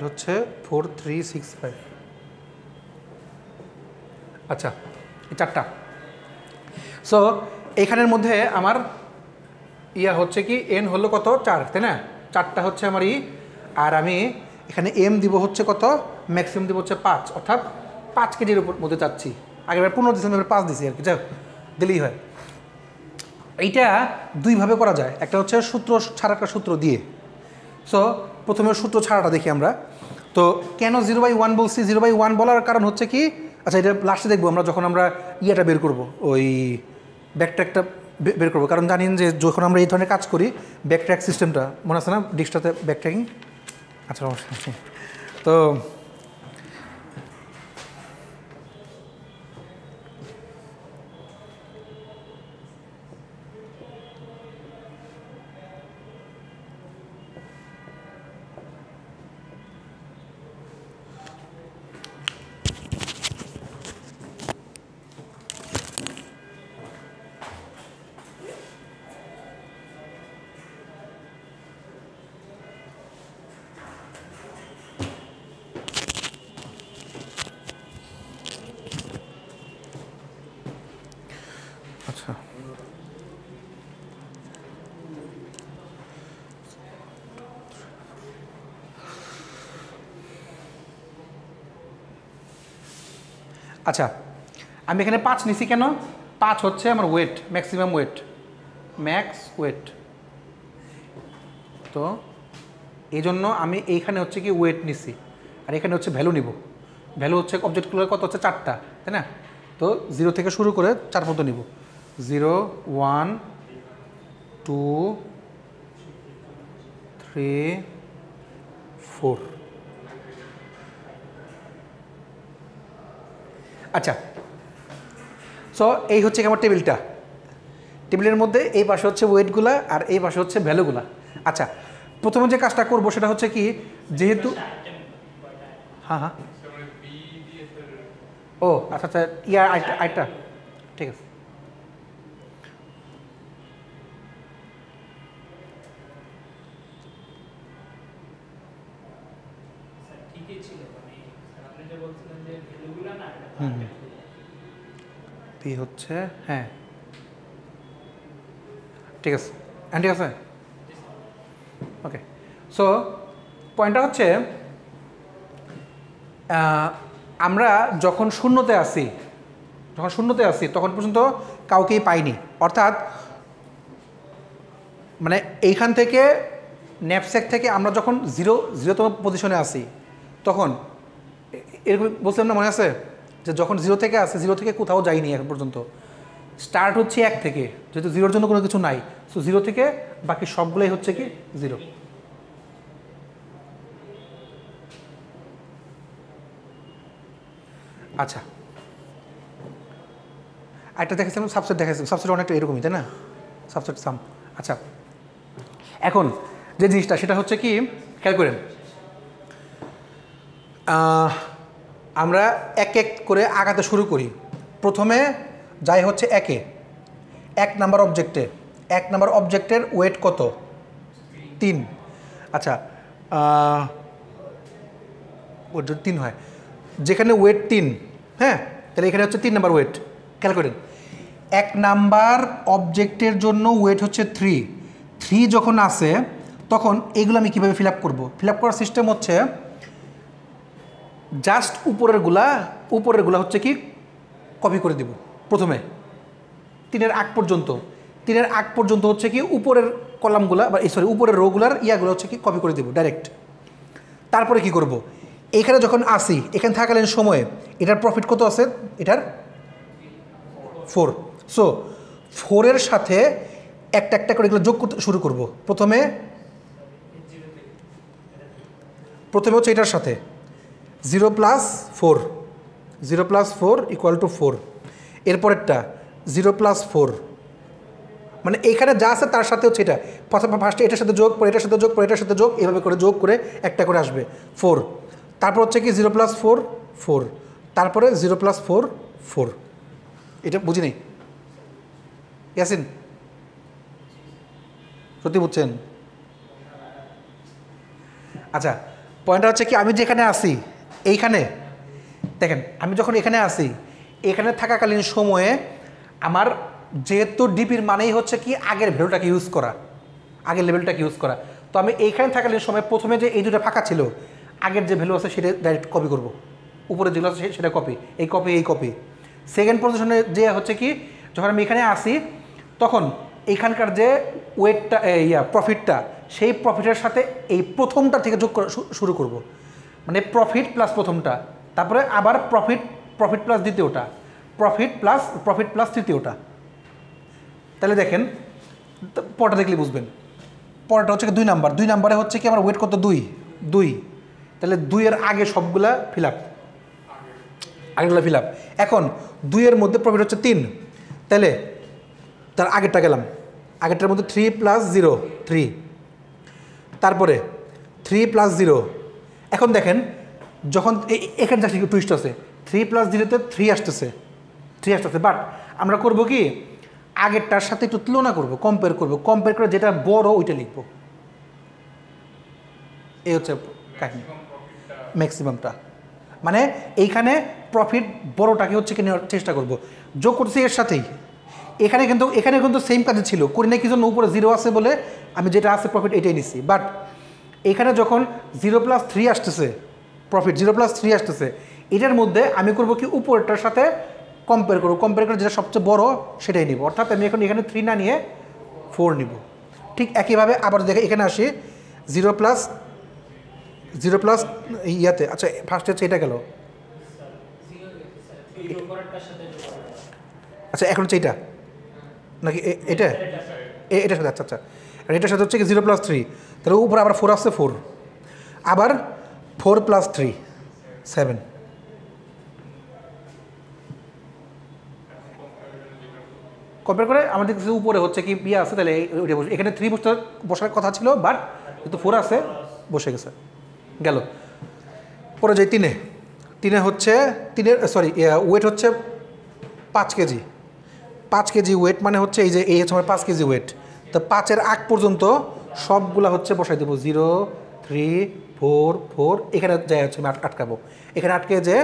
হচ্ছে 4 3 6 5। আচ্ছা এই চারটা। সো এইখানের মধ্যে আমার ইয়া হচ্ছে কি এন হলো কত 4, তাই না? 4টা হচ্ছে আমার আর আমি এখানে এম দিব হচ্ছে কত, ম্যাক্সিমাম দিব হচ্ছে 5, অর্থাৎ 5 কেজির উপর মধ্যে চাচ্ছি। আগেবার 15 দিয়েছি, আমি 5 দিছি আর কি, যাই দিলেই হয়। এইটা দুইভাবে করা যায়, একটা হচ্ছে সূত্র ছাড়া একটা সূত্র দিয়ে। সো প্রথমে সূত্র ছাড়াটা দেখি আমরা। তো কেন 0/1 বলছি, 0/1 বলার কারণ হচ্ছে কি, আচ্ছা এটা লাস্টে দেখবো আমরা যখন আমরা ইয়েটা বের করব, ওই ব্যাকট্র্যাকটা বের করবো। কারণ জানেন যে যখন আমরা এই ধরনের কাজ করি ব্যাকট্র্যাক সিস্টেমটা মনে আছে না ডিস্কটাতে ব্যাকট্র্যাকিং। আচ্ছা অবশ্যই। তো আচ্ছা আচ্ছা আমি এখানে 5 নিছি কেন? 5 হচ্ছে আমার weight, maximum weight, max weight. তো এই জন্য আমি এইখানে হচ্ছে কি ওয়েট নিছি, আর এখানে হচ্ছে ভ্যালু নিব। ভ্যালু হচ্ছে অবজেক্টগুলো কত হচ্ছে 4টা, তাই না? তো 0 থেকে শুরু করে 4 পর্যন্ত নিব। 0 1 2 3 4। আচ্ছা সো এই হচ্ছে কি আমার টেবিলটা। টেবিলের মধ্যে এই পাশে হচ্ছে ওয়েটগুলা আর এই পাশে হচ্ছে ভ্যালুগুলা। আচ্ছা প্রথমে যে কাজটা করবো সেটা হচ্ছে কি, যেহেতু হ্যাঁ হ্যাঁ ও আচ্ছা আচ্ছা ইয়ার আইটা ঠিক আছে। পি হচ্ছে হ্যাঁ ঠিক আছে, হ্যাঁ ঠিক আছে ওকে। সো পয়েন্টটা হচ্ছে আমরা যখন শূন্যতে আসি তখন পর্যন্ত কাউকেই পাইনি, অর্থাৎ মানে এইখান থেকে ন্যাপস্যাক থেকে আমরা যখন জিরোতম পজিশনে আসি তখন এরকম বলছিলাম না, মনে আছে যে যখন 0 থেকে আসে 0 থেকে কোথাও যাইনি এখন পর্যন্ত, স্টার্ট হচ্ছে 1 থেকে, যেহেতু 0-র জন্য কোনো কিছু নাই, সো 0 থেকে বাকি সবগুলোই হচ্ছে কি 0। আচ্ছা একটা দেখেছিলাম সাবসেট, দেখাচ্ছিলাম সাবসেট অনেকটা এরকমই, তাই না? সাবসেট সাম। আচ্ছা এখন যে জিনিসটা সেটা হচ্ছে কি, খেয়াল করেন আমরা এক এক করে আগাতে শুরু করি। প্রথমে যাই হচ্ছে 1 নাম্বার অবজেক্টে, 1 নাম্বার অবজেক্টের ওয়েট কত? 3। আচ্ছা ওর যদি 3 হয়, যেখানে ওয়েট 3, হ্যাঁ তাহলে এখানে হচ্ছে 3 নাম্বার ওয়েট। খেয়াল করেন 1 নাম্বার অবজেক্টের জন্য ওয়েট হচ্ছে 3 যখন আসে তখন এগুলো আমি কীভাবে ফিল আপ করবো? ফিল আপ করার সিস্টেম হচ্ছে জাস্ট উপরেরগুলা হচ্ছে কি কপি করে দিব প্রথমে 3-এর আগ পর্যন্ত হচ্ছে কি উপরের কলামগুলা বা সরি উপরের রোগুলার ইয়াগুলো হচ্ছে কি কপি করে দেব ডাইরেক্ট। তারপরে কি করব, এখানে যখন আসি এখানে থাকালীন সময়ে এটার প্রফিট কত আছে? এটার 4। সো 4-এর সাথে একটা করে এগুলো যোগ করতে শুরু করব। প্রথমে হচ্ছে এটার সাথে 0 + 4, 0 + 4 = 4। এরপরেরটা 0 + 4, মানে এইখানে যা আছে তার সাথে হচ্ছে এটা ফার্স্টে এটার সাথে যোগ, পরে এটার সাথে যোগ, পরে এটার সাথে যোগ, এভাবে করে যোগ করে একটা করে আসবে 4। তারপর হচ্ছে কি 0 + 4 4, তারপরে 0 + 4 4। এটা বুঝি নেই ইয়াসিন? সত্যি বুঝছেন? আচ্ছা পয়েন্টটা হচ্ছে কি, আমি যেখানে আসি এইখানে দেখেন, আমি যখন এখানে আসি এখানে থাকাকালীন সময়ে আমার যেহেতু ডিপির মানেই হচ্ছে কি আগের ভ্যালুটাকে ইউজ করা, আগের লেভেলটাকে ইউজ করা, তো আমি এইখানে থাকাকালীন সময় প্রথমে যে এই দুটো ফাঁকা ছিল আগের যে ভ্যালু আছে সেটা ডাইরেক্ট কপি করব, উপরে যেগুলো আছে সেটা কপি, এই কপি। সেকেন্ড পজিশনে যে হচ্ছে কি যখন আমি এখানে আসি তখন এইখানকার যে ওয়েটটা প্রফিটটা, সেই প্রফিটের সাথে এই প্রথমটা থেকে যোগ করা শুরু করব, মানে প্রফিট প্লাস প্রথমটা, তারপরে আবার প্রফিট প্লাস দ্বিতীয়টা, প্রফিট প্লাস তৃতীয়টা। তাহলে দেখেন পরটা দেখলে বুঝবেন। পরটা হচ্ছে 2 নাম্বার, 2 নাম্বারে হচ্ছে কি আমার ওয়েট কত? 2। তাহলে 2-এর আগে সবগুলা ফিল আপ, আগেরগুলো ফিল আপ। এখন 2-এর মধ্যে প্রফিট হচ্ছে 3, তাহলে তার আগেরটা গেলাম, আগেরটার মধ্যে 3 + 0 3, তারপরে 3 + 0। এখন দেখেন যখন এখানে যা টুইস্ট আছে 3 + 0-তে 3 আসতেছে, বাট আমরা করব কি আগেরটার সাথে একটু তুলনা করব, কম্পেয়ার করে যেটা বড় ওইটা লিখব। এই হচ্ছে কাহিনী, ম্যাক্সিমামটা। মানে এইখানে প্রফিট বড়টাকে হচ্ছে কি নেওয়ার চেষ্টা করব, যোগ করছি এর সাথেই, এখানে কিন্তু সেম কাজে ছিল, করি না কি জন্য, উপরে 0 আছে বলে আমি যেটা আছে প্রফিট এটাই নিচ্ছি। বাট এখানে যখন 0+3 আসতেছে, প্রফিট 0+3 আসতেছে, এটার মধ্যে আমি করব কি উপরেরটার সাথে কম্পেয়ার করে যেটা সবচেয়ে বড় সেটাই নিব। অর্থাৎ আমি এখন এখানে 3 না নিয়ে 4 নিব। ঠিক একইভাবে আবার দেখে এখানে আসি 0+ ইয়াতে, আচ্ছা ফার্স্ট হচ্ছে এটা গেল, আচ্ছা এখন হচ্ছে এটা নাকি এটা এটার সাথে, আচ্ছা আচ্ছা, আর এটার সাথে হচ্ছে কি 0+3, তাহলে উপরে আবার 4 আসছে, 4 আবার 4+3 7, কম্পেয়ার করে আমাদের কিছু উপরে হচ্ছে কি ইয়ে আছে, তাহলে ওইটা বসে, এখানে 3 বসার কথা ছিল, বাট কিন্তু 4 আছে বসে গেছে, গেল। পরে যাই 3 হচ্ছে 3 সরি ওয়েট হচ্ছে 5 কেজি, 5 কেজি ওয়েট, মানে হচ্ছে এই যে এই হচ্ছে আমার 5 কেজি ওয়েট। তো 5-এর আগ পর্যন্ত সবগুলা হচ্ছে বসাই দেবো, 0 3 4 4, এখানে যাই হচ্ছে আমি আটকাবো, এখানে আটকে যে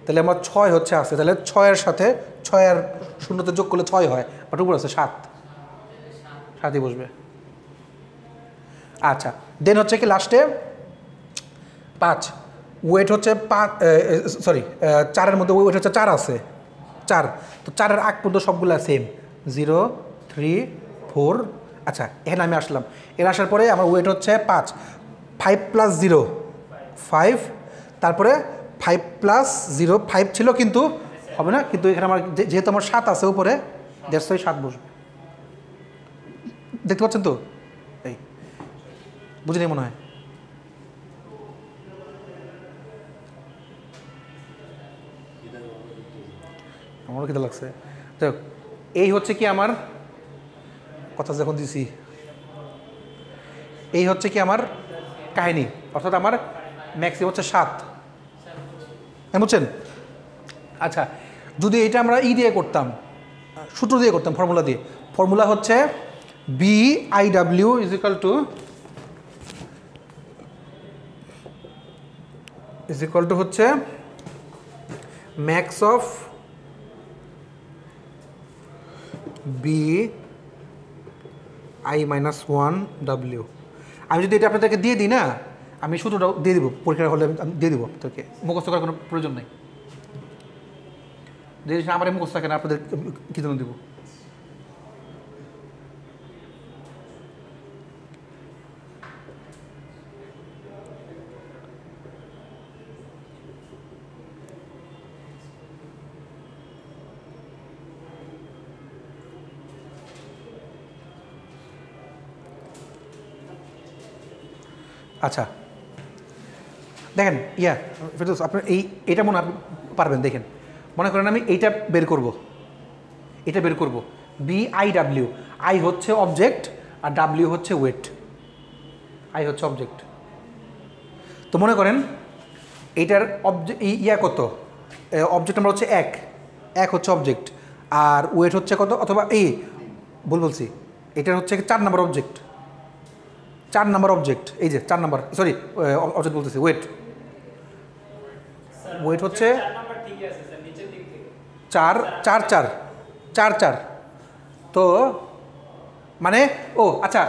তাহলে আমার 6 হচ্ছে আছে, তাহলে 6-এর সাথে 6 আর 0-তে যোগ করলে 6 হয়, বাট উপর আছে 7ই বসবে। আচ্ছা দেন হচ্ছে কি লাস্টে 5 ওয়েট হচ্ছে 5 সরি 4-এর মধ্যে ওয়েট হচ্ছে 4 আছে, 4, তো 4-এর আগ পর্যন্ত সবগুলো সেম, 0 3 4। আচ্ছা এখানে আমি আসলাম, এর আসার পরে আমার ওয়েট হচ্ছে 5, 5 + 0 5, তারপরে 5 + 0 5 ছিল কিন্তু হবে না, কিন্তু এখানে আমার যেহেতু আমার 7 আছে উপরে, 150 7 বসবে, দেখতে পাচ্ছেন তো, এই বুঝিনি মনে হয়। আমারও খেতে লাগছে। তো এই হচ্ছে কি আমার কথা যখন দিছি, এই হচ্ছে কি আমার কাহিনী, অর্থাৎ আমার ম্যাক্সিমাম হচ্ছে 7, বুঝছেন? আচ্ছা যদি এটা আমরা দিয়ে করতাম, সূত্র দিয়ে করতাম, ফর্মুলা হচ্ছে BIW = হচ্ছে ম্যাক্স অফ BI-1W। আমি যদি এটা আপনাদেরকে দিয়ে দিই না, আমি সূত্রটাও দিয়ে দিব, পরীক্ষা হলে আমি দিয়ে দিব আপনাদেরকে, মুখস্থ করার কোনো প্রয়োজন নেই, যে আমার মুখস্থ থাকে না, আপনাদের কী জন্য দিব। আচ্ছা দেখেন ফেরদৌস, আপনার এইটা মনে আপনি পারবেন, দেখেন মনে করেন আমি এইটা বের করব, BIW, আই হচ্ছে অবজেক্ট আর ডাব্লিউ হচ্ছে ওয়েট, আই হচ্ছে অবজেক্ট। তো মনে করেন এইটার কত, অবজেক্ট নাম্বার হচ্ছে 1 হচ্ছে অবজেক্ট, আর ওয়েট হচ্ছে কত, অথবা বলছি এটার হচ্ছে 4 নাম্বার অবজেক্ট, 4 নাম্বার অবজেক্ট, এই যে 4 নাম্বার, সরি অবজেক্ট বলতেছি, ওয়েট হচ্ছে 4 4 4 4 4। তো মানে আচ্ছা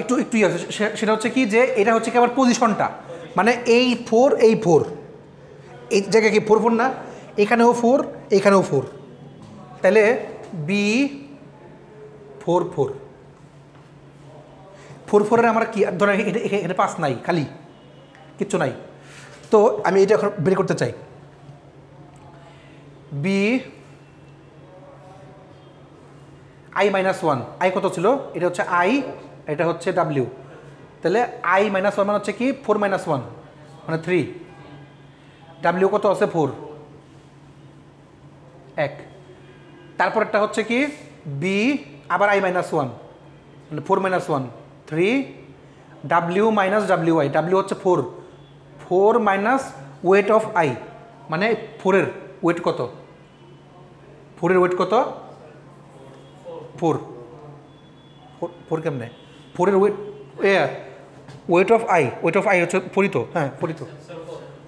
একটু আছে, সেটা হচ্ছে কি যে এটা হচ্ছে কি আমার পজিশনটা, মানে এই 4 এই জায়গায় কি 4 4 না, এখানেও 4 এখানেও 4, তাহলে B4 4 4 আমার কি ধরেন এখানে 5 নাই, খালি কিচ্ছু নাই। তো আমি এটা এখন বের করতে চাই, BI-1, আই কত ছিল, এটা হচ্ছে আই, এটা হচ্ছে ডাব্লিউ, তাহলে I-1 মানে হচ্ছে কি 4 - 1 মানে 3, ডাব্লিউ কত আছে 4 1, তারপরেরটা হচ্ছে কি বি আবার I-1 মানে 4 - 1 3, ডাব্লিউ মাইনাস WI, ডাব্লিউ হচ্ছে 4 মাইনাস ওয়েট অফ আই, মানে 4-এর ওয়েট কত, 4-এর ওয়েট কত 4 কেমনে 4-এর ওয়েট অফ আই হচ্ছে 4 তো, হ্যাঁ 4 তো,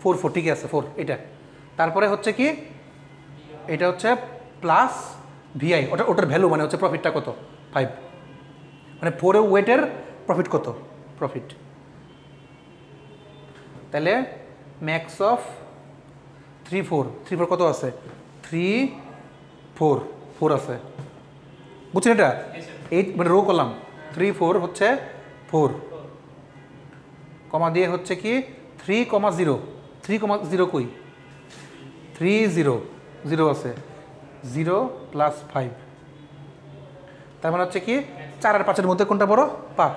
4 ঠিকই আছে 4 এটা। তারপরে হচ্ছে কি এটা হচ্ছে প্লাস ভিআই ওটার ভ্যালু মানে হচ্ছে প্রফিটটা কত 5, মানে 4 ওয়েটের প্রফিট কত প্রফিট, তাহলে ম্যাক্স অফ 3 4 কত আছে 3 4 4 আছে, বুঝছেন এটা 8 মানে রো কলাম 3 4 হচ্ছে 4, কমা দিয়ে হচ্ছে কি 3,0 3,0 কই 3 0 0 আছে 0 + 5, তার মানে হচ্ছে কি 4 আর 5 এর মধ্যে কোনটা বড় 5,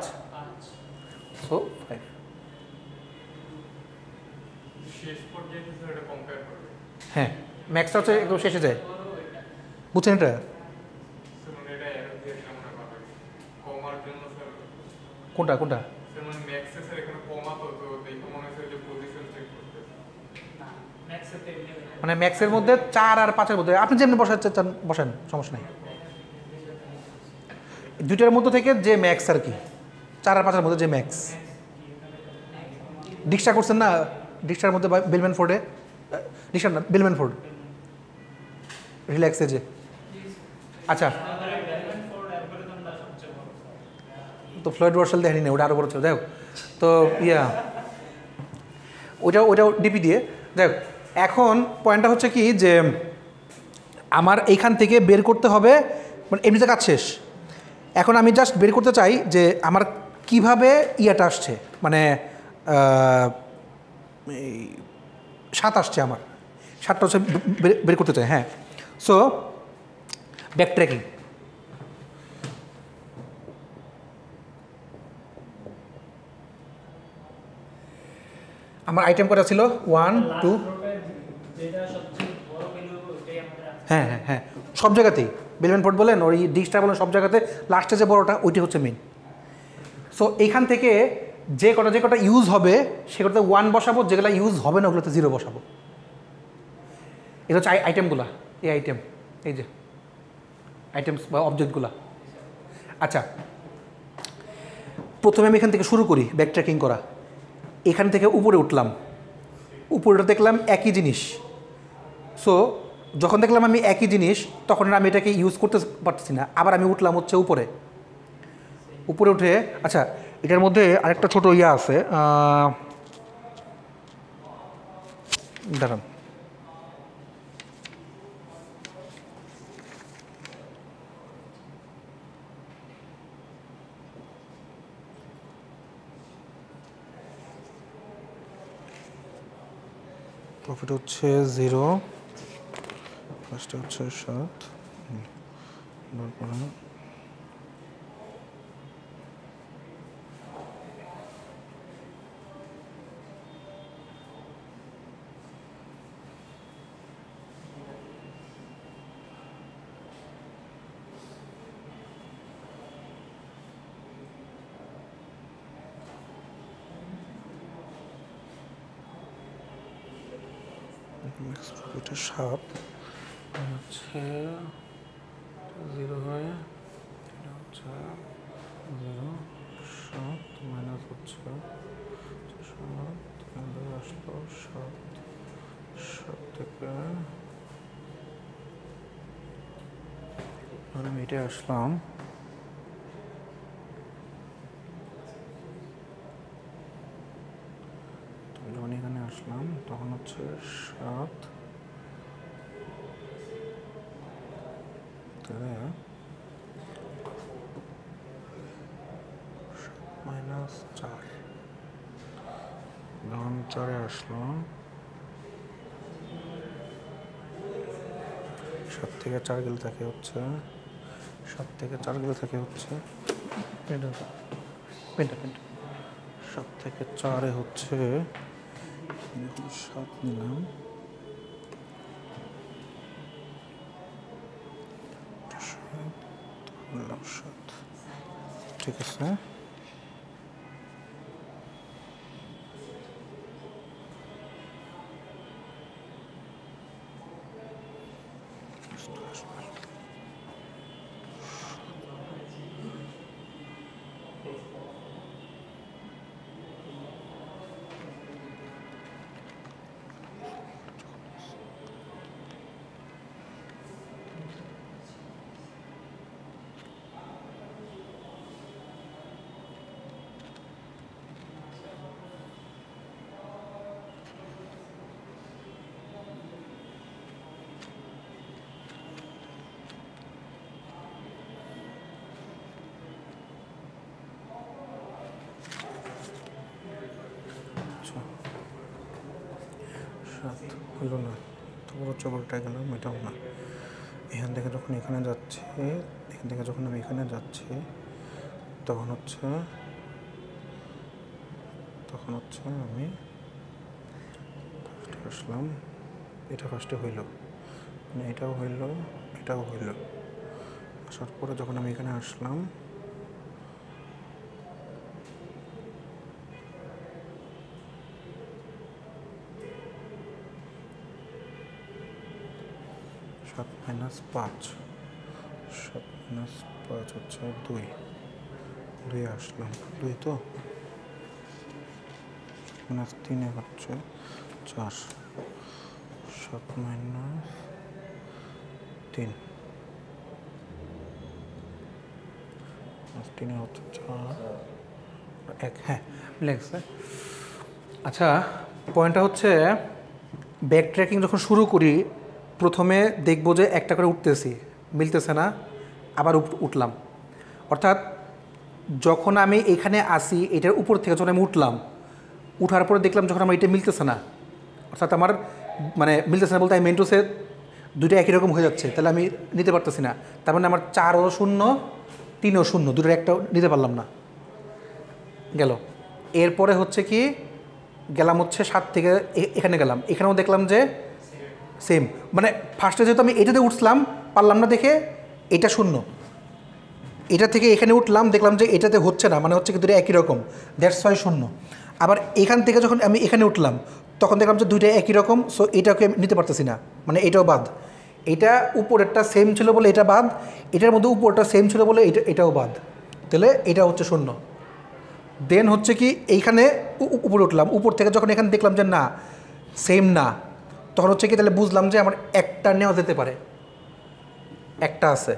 সো 5। হ্যাঁ ম্যাক্সটা হচ্ছে একদম শেষে যায়, বুঝছেন এটা কোনটা কোনটা মানে ম্যাক্সের মধ্যে 4 আর 5 এর মধ্যে আপনি যেমনি বসাতে চান বসেন, সমস্যা নেই, দুইটার মধ্যে থেকে যে ম্যাক্স আর কি 4 আর 5 এর মধ্যে যে ম্যাক্স। ডিক্সটা করছেন না, ডিক্সটার মধ্যে বেলম্যান ফোর্ডে, ডিক্সটার না বেলম্যান ফোর্ড রিল্যাক্সে যে, আচ্ছা তো ফ্লয়েড ওয়ার্সেল দেখেনি না, ওটা আরও বড় ছিল, যাই হোক তো ওইটাও ডিপি দিয়ে, যাই হোক এখন পয়েন্টটা হচ্ছে কি যে আমার এইখান থেকে বের করতে হবে, মানে এমনিতে কাজ শেষ, এখন আমি জাস্ট বের করতে চাই যে আমার কিভাবে ইয়াটা আসছে, মানে 7 আসছে, আমার 7টা হচ্ছে বের করতে চাই। হ্যাঁ, সো ব্যাক ট্র্যাকিং, আমার আইটেম কটা ছিল 1 2, হ্যাঁ হ্যাঁ হ্যাঁ সব জায়গাতেই বেলম্যান ফোর্ড বলেন ওই ডিক্সটা বলেন সব জায়গাতে লাস্টে যে বড়টা ওইটি হচ্ছে মেন। সো এইখান থেকে যে কটা ইউজ হবে সেগুলোতে 1 বসাবো, যেগুলো ইউজ হবে না ওগুলোতে 0 বসাবো। এটা হচ্ছে আইটেমগুলা, এই আইটেম, এই যে আইটেমস বা অবজেক্টগুলা। আচ্ছা প্রথমে আমি এখান থেকে শুরু করি ব্যাক ট্র্যাকিং করা, এখান থেকে উপরে উঠলাম, উপরেটা দেখলাম একই জিনিস, সো যখন দেখলাম আমি একই জিনিস তখন আমি এটাকে ইউজ করতে পারতেছি না, আবার আমি উঠলাম হচ্ছে উপরে উঠে, আচ্ছা এটার মধ্যে আরেকটা ছোট ইয়া আছে, দাঁড়ান প্রফিট হচ্ছে 0, ফার্স্টে হচ্ছে 7, তারপরে প্রফিটে 7 হচ্ছে 0 হয়, এটা হচ্ছে 0 7 মাইনাস হচ্ছে 7 আসলো 7 থেকে আমি এটা আসলাম, যখন এখানে আসলাম তখন হচ্ছে 7 মাইনাস 4, যখন 4-এ আসলো 7 থেকে 4 গেলে থাকে হচ্ছে 7 থেকে 4 গেলে থাকে হচ্ছে 7 থেকে 4-এ হচ্ছে 7 নিলাম, 7 ঠিক আছে। হলো না, তারপর হচ্ছে উল্টা গেলাম, এটাও না। এখান থেকে যখন এখানে যাচ্ছি, এখান থেকে যখন আমি এখানে যাচ্ছি তখন হচ্ছে আমি আসলাম, এটা ফার্স্টে হইল, মানে এটাও হইল, এটাও হইল। আসার পরে যখন আমি এখানে আসলাম, সাত মাইনাস পাঁচ হচ্ছে 2 আসলাম, 2 তো মাইনাস 3 হচ্ছে 4, 7 মাইনাস 3 হচ্ছে 4, 1, হ্যাঁ মিলে গেছে। আচ্ছা, পয়েন্টটা হচ্ছে ব্যাক ট্র্যাকিং যখন শুরু করি প্রথমে দেখবো যে একটা করে উঠতেছি, মিলতেছে না, আবার উঠলাম। অর্থাৎ যখন আমি এখানে আসি এটার উপর থেকে যখন আমি উঠলাম, উঠার পরে দেখলাম যখন আমার এটা মিলতেছে না, অর্থাৎ আমার মানে মিলতেছে না বলতে আমি মেন্টোসে দুটো একই রকম হয়ে যাচ্ছে, তাহলে আমি নিতে পারতেছি না। তার মানে আমার 4ও 0, 3ও 0, দুটোর একটাও নিতে পারলাম না, গেল। এরপরে হচ্ছে কি গেলাম হচ্ছে 7 থেকে এখানে গেলাম, এখানেও দেখলাম যে সেম, মানে ফার্স্টে যেহেতু আমি এটাতে উঠলাম পারলাম না দেখে এটা 0, এটা থেকে এখানে উঠলাম দেখলাম যে এটাতে হচ্ছে না, মানে হচ্ছে কি দুটো একই রকম, দ্যাটস ওয়াই 0। আবার এখান থেকে যখন আমি এখানে উঠলাম তখন দেখলাম যে দুইটা একই রকম, সো এটাকে আমি নিতে পারতেছি না, মানে এটাও বাদ। এটা উপরেরটা সেম ছিল বলে এটা বাদ, এটার মধ্যে উপরটা সেম ছিল বলে এটাও বাদ, তাহলে এটা হচ্ছে 0। দেন হচ্ছে কি এইখানে উপরে উঠলাম, উপর থেকে যখন এখানে দেখলাম যে না সেম না, তখন হচ্ছে কি তাহলে বুঝলাম যে আমার একটা নেওয়া যেতে পারে, একটা আছে।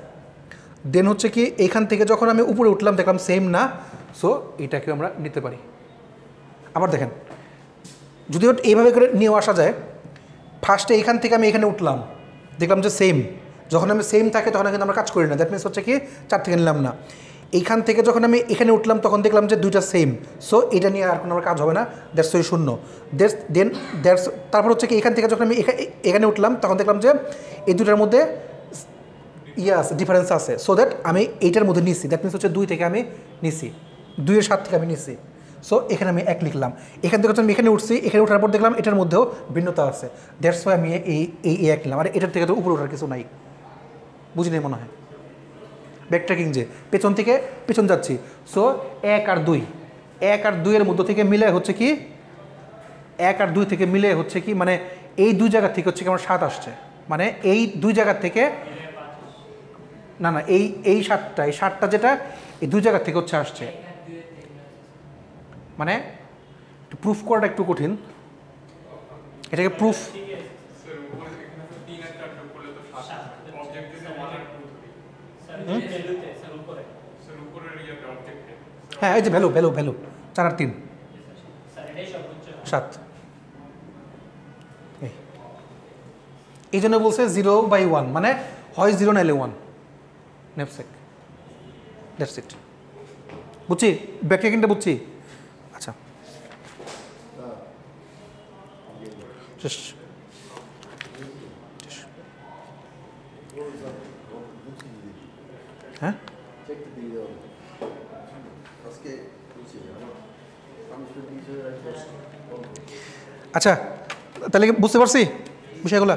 দেন হচ্ছে কি এইখান থেকে যখন আমি উপরে উঠলাম দেখলাম সেম না, সো এটাকে আমরা নিতে পারি। আবার দেখেন যদিও এইভাবে করে নিয়েও আসা যায়, ফার্স্টে এইখান থেকে আমি এখানে উঠলাম দেখলাম যে সেম, যখন আমি সেম থাকে তখন কিন্তু আমরা কাজ করি না, দ্যাট মিনস হচ্ছে কি 4 থেকে নিলাম না। এইখান থেকে যখন আমি এখানে উঠলাম তখন দেখলাম যে দুইটা সেম, সো এটা নিয়ে আর কোনো আমার কাজ হবে না, দ্যাটস ওই 0। দেন তারপর হচ্ছে কি এখান থেকে যখন আমি এখানে উঠলাম তখন দেখলাম যে এই দুটার মধ্যে আছে, ডিফারেন্স আছে, সো দ্যাট আমি এইটার মধ্যে নিছি, দ্যাট মিনস হচ্ছে 2 থেকে আমি নিছি, 2-এর 7 থেকে আমি নিছি, সো এখানে আমি 1 লিখলাম। এখান থেকে হচ্ছে আমি এখানে উঠছি, এখানে ওঠার পর দেখলাম এটার মধ্যেও ভিন্নতা আছে, দ্যাটস ওয়াই আমি এই 1 নিলাম। আর এটার থেকে তো উপরে ওঠার কিছু নাই, বুঝিনি মনে হয়। ব্যাক ট্র্যাকিং যে পেছন থেকে পেছন যাচ্ছি, সো 1 আর 2, 1 আর 2-এর মধ্য থেকে মিলে হচ্ছে কি 1 আর 2 থেকে মিলে হচ্ছে কি মানে এই 2 জায়গা থেকে হচ্ছে কি আমার 7 আসছে, মানে এই 2 জায়গা থেকে না এই 7টা যেটা এই 2 জায়গা থেকে হচ্ছে আসছে, মানে প্রুফ করাটা একটু কঠিন, এটাকে প্রুফ হ্যাঁ এই যে ভ্যালু 4 আর 3 7, এই জন্য বলছে 0/1, মানে হয় 0 নাইলে 1 নেপসেক, দ্যাটস ইট। বুঝছি ব্যাক ট্র্যাকিংটা বুঝছি। আচ্ছা হ্যাঁ আচ্ছা, তাহলে বুঝতে পারছি বিষয়গুলো।